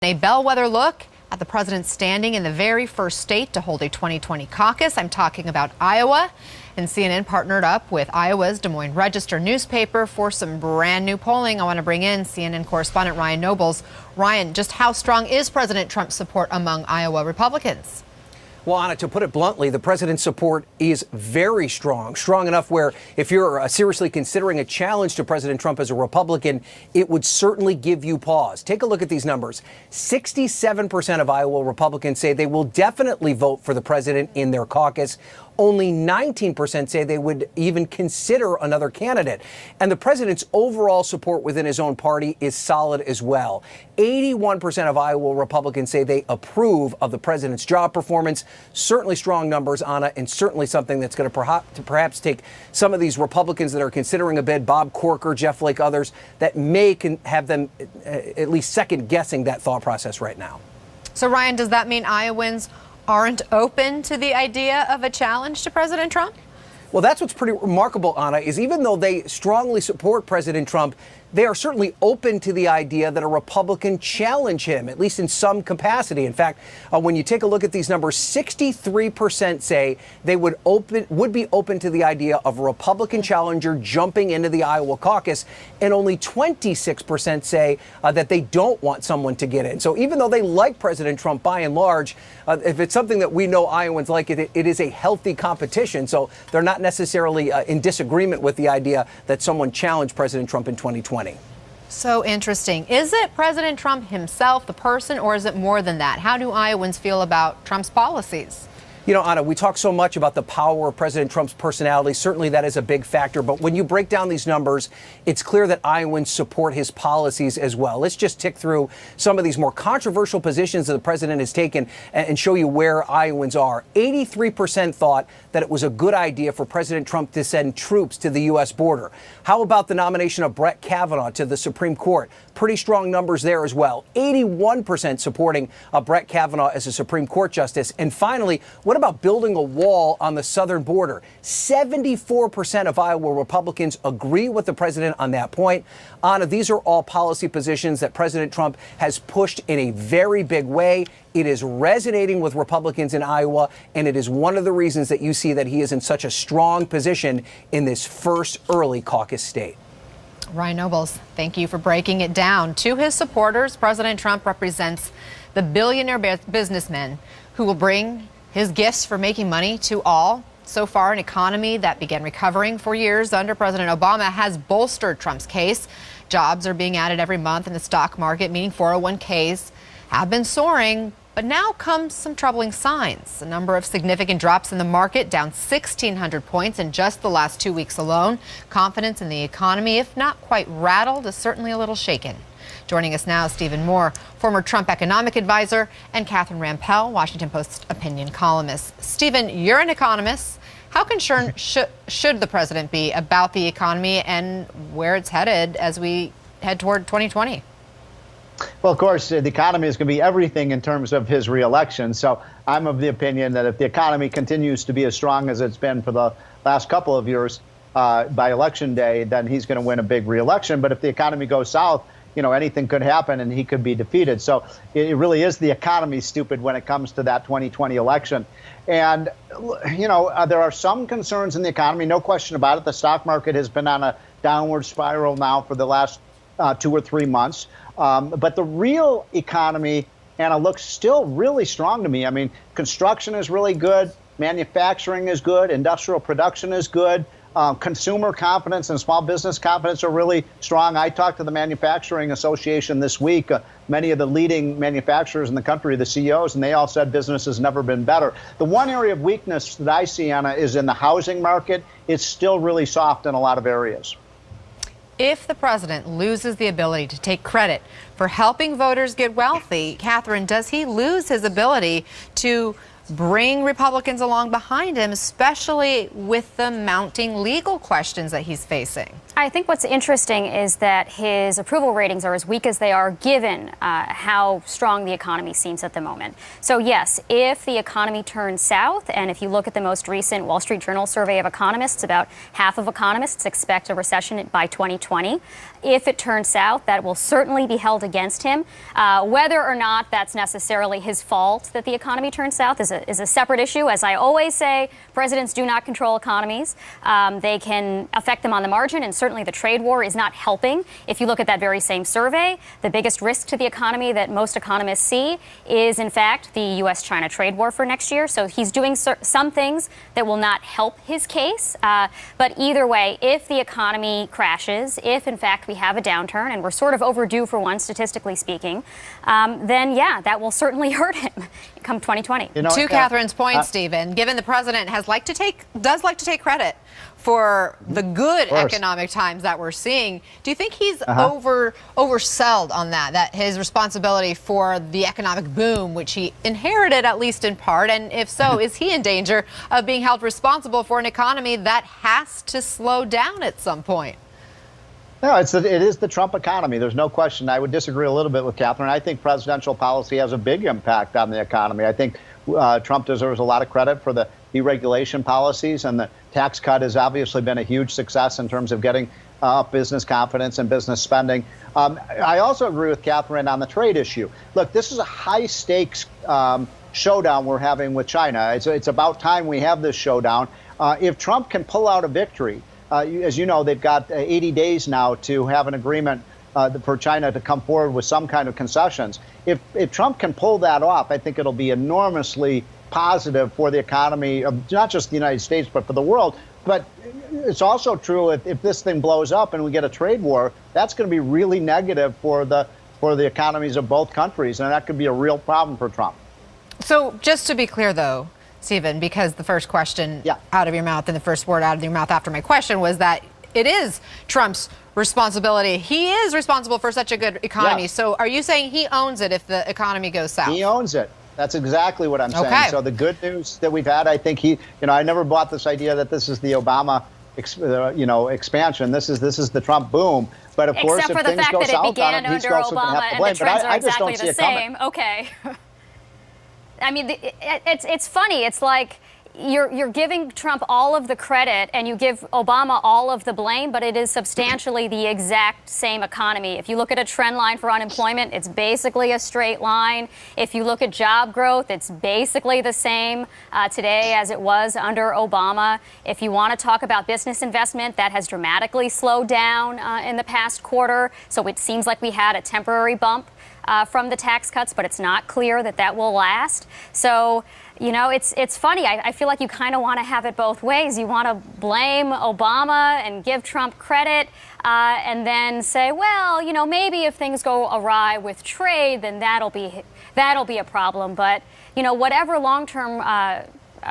A bellwether look at the president's standing in the very first state to hold a 2020 caucus. I'm talking about Iowa. And CNN partnered up with Iowa's Des Moines Register newspaper for some brand new polling. I want to bring in CNN correspondent Ryan Nobles. Ryan, just how strong is President Trump's support among Iowa Republicans? Well, Anna, to put it bluntly, the president's support is very strong enough where if you're seriously considering a challenge to President Trump as a Republican, it would certainly give you pause. Take a look at these numbers. 67% of Iowa Republicans say they will definitely vote for the president in their caucus. Only 19% say they would even consider another candidate. And the president's overall support within his own party is solid as well. 81% of Iowa Republicans say they approve of the president's job performance. Certainly strong numbers, Anna, and certainly something that's going to perhaps take some of these Republicans that are considering a bid, Bob Corker, Jeff Flake, others, that may have them at least second guessing that thought process right now. So, Ryan, does that mean Iowans aren't open to the idea of a challenge to President Trump? Well, that's what's pretty remarkable, Anna, is even though they strongly support President Trump, they are certainly open to the idea that a Republican challenge him, at least in some capacity. In fact, when you take a look at these numbers, 63% say they would be open to the idea of a Republican challenger jumping into the Iowa caucus, and only 26% say that they don't want someone to get in. So even though they like President Trump by and large, if it's something that we know Iowans like, it is a healthy competition. So they're not necessarily in disagreement with the idea that someone challenge President Trump in 2020. So interesting. Is it President Trump himself, the person, or is it more than that? How do Iowans feel about Trump's policies? You know, Anna, we talk so much about the power of President Trump's personality. Certainly that is a big factor. But when you break down these numbers, it's clear that Iowans support his policies as well. Let's just tick through some of these more controversial positions that the president has taken and show you where Iowans are. 83% thought that it was a good idea for President Trump to send troops to the U.S. border. How about the nomination of Brett Kavanaugh to the Supreme Court? Pretty strong numbers there as well. 81% supporting Brett Kavanaugh as a Supreme Court justice. And finally, what about building a wall on the southern border? 74% of Iowa Republicans agree with the president on that point. Anna, these are all policy positions that President Trump has pushed in a very big way. It is resonating with Republicans in Iowa, and it is one of the reasons that you see that he is in such a strong position in this first early caucus state. Ryan Nobles, thank you for breaking it down. To his supporters, President Trump represents the billionaire businessmen who will bring his gifts for making money to all. So far, an economy that began recovering for years under President Obama has bolstered Trump's case. Jobs are being added every month in the stock market, meaning 401ks have been soaring. But now comes some troubling signs. A number of significant drops in the market, down 1,600 points in just the last 2 weeks alone. Confidence in the economy, if not quite rattled, is certainly a little shaken. Joining us now, Stephen Moore, former Trump economic advisor, and Catherine Rampell, Washington Post opinion columnist. Stephen, you're an economist. How concerned should the president be about the economy and where it's headed as we head toward 2020? Well, of course, the economy is going to be everything in terms of his reelection. So I'm of the opinion that if the economy continues to be as strong as it's been for the last couple of years by election day, then he's going to win a big reelection. But if the economy goes south, you know, anything could happen and he could be defeated. So it really is the economy, stupid, when it comes to that 2020 election. And, you know, there are some concerns in the economy, no question about it. The stock market has been on a downward spiral now for the last 2 or 3 months. But the real economy, Anna, looks still really strong to me. I mean, construction is really good. Manufacturing is good. Industrial production is good. Consumer confidence and small business confidence are really strong. I talked to the Manufacturing Association this week, many of the leading manufacturers in the country, the CEOs, and they all said business has never been better. The one area of weakness that I see, Anna, is in the housing market. It's still really soft in a lot of areas. If the president loses the ability to take credit for helping voters get wealthy, Catherine, does he lose his ability to bring Republicans along behind him, especially with the mounting legal questions that he's facing? I think what's interesting is that his approval ratings are as weak as they are given how strong the economy seems at the moment. So yes, if the economy turns south, and if you look at the most recent Wall Street Journal survey of economists, about half of economists expect a recession by 2020. If it turns south, that will certainly be held against him. Whether or not that's necessarily his fault that the economy turns south is a separate issue. As I always say, presidents do not control economies. They can affect them on the margin, and certainly the trade war is not helping. If you look at that very same survey, the biggest risk to the economy that most economists see is, in fact, the U.S.-China trade war for next year. So he's doing some things that will not help his case. But either way, if the economy crashes, if, in fact, we have a downturn, and we're sort of overdue for one, statistically speaking, then, yeah, that will certainly hurt him come 2020. To Catherine's point, Stephen, given the president does like to take credit for the good economic times that we're seeing, do you think he's oversold on that his responsibility for the economic boom, which he inherited at least in part? And if so, is he in danger of being held responsible for an economy that has to slow down at some point? No, it is the Trump economy. There's no question. I would disagree a little bit with Catherine. I think presidential policy has a big impact on the economy. I think Trump deserves a lot of credit for the deregulation policies, and the tax cut has obviously been a huge success in terms of getting up business confidence and business spending. I also agree with Catherine on the trade issue. Look, this is a high-stakes showdown we're having with China. It's about time we have this showdown. If Trump can pull out a victory, as you know, they've got 80 days now to have an agreement for China to come forward with some kind of concessions. If Trump can pull that off, I think it'll be enormously positive for the economy of not just the United States, but for the world. But it's also true if this thing blows up and we get a trade war, that's going to be really negative for the economies of both countries, and that could be a real problem for Trump. So just to be clear, though, Stephen, because the first question out of your mouth and the first word out of your mouth after my question was that it is Trump's responsibility. He is responsible for such a good economy. Yes. So are you saying he owns it if the economy goes south? He owns it. That's exactly what I'm saying. So the good news that we've had, I think I never bought this idea that this is the Obama, expansion. This is the Trump boom. But of course, except for the fact that it began under Obama and the trends are exactly the same. Okay. I mean, it's funny. It's like you're giving Trump all of the credit and you give Obama all of the blame, but it is substantially the exact same economy. If you look at a trend line for unemployment, it's basically a straight line. If you look at job growth, it's basically the same today as it was under Obama. If you want to talk about business investment, that has dramatically slowed down in the past quarter. So it seems like we had a temporary bump from the tax cuts, but it's not clear that will last. So, it's funny. I feel like you kind of want to have it both ways. You want to blame Obama and give Trump credit and then say, well, maybe if things go awry with trade, then that'll be a problem. But, whatever long-term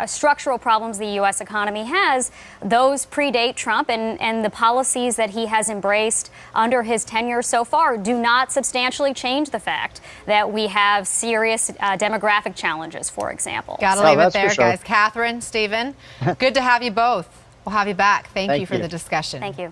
structural problems the U.S. economy has, those predate Trump, and the policies that he has embraced under his tenure so far do not substantially change the fact that we have serious demographic challenges, for example. Got to leave it there, guys. Catherine, Stephen, good to have you both. We'll have you back. Thank you for the discussion. Thank you.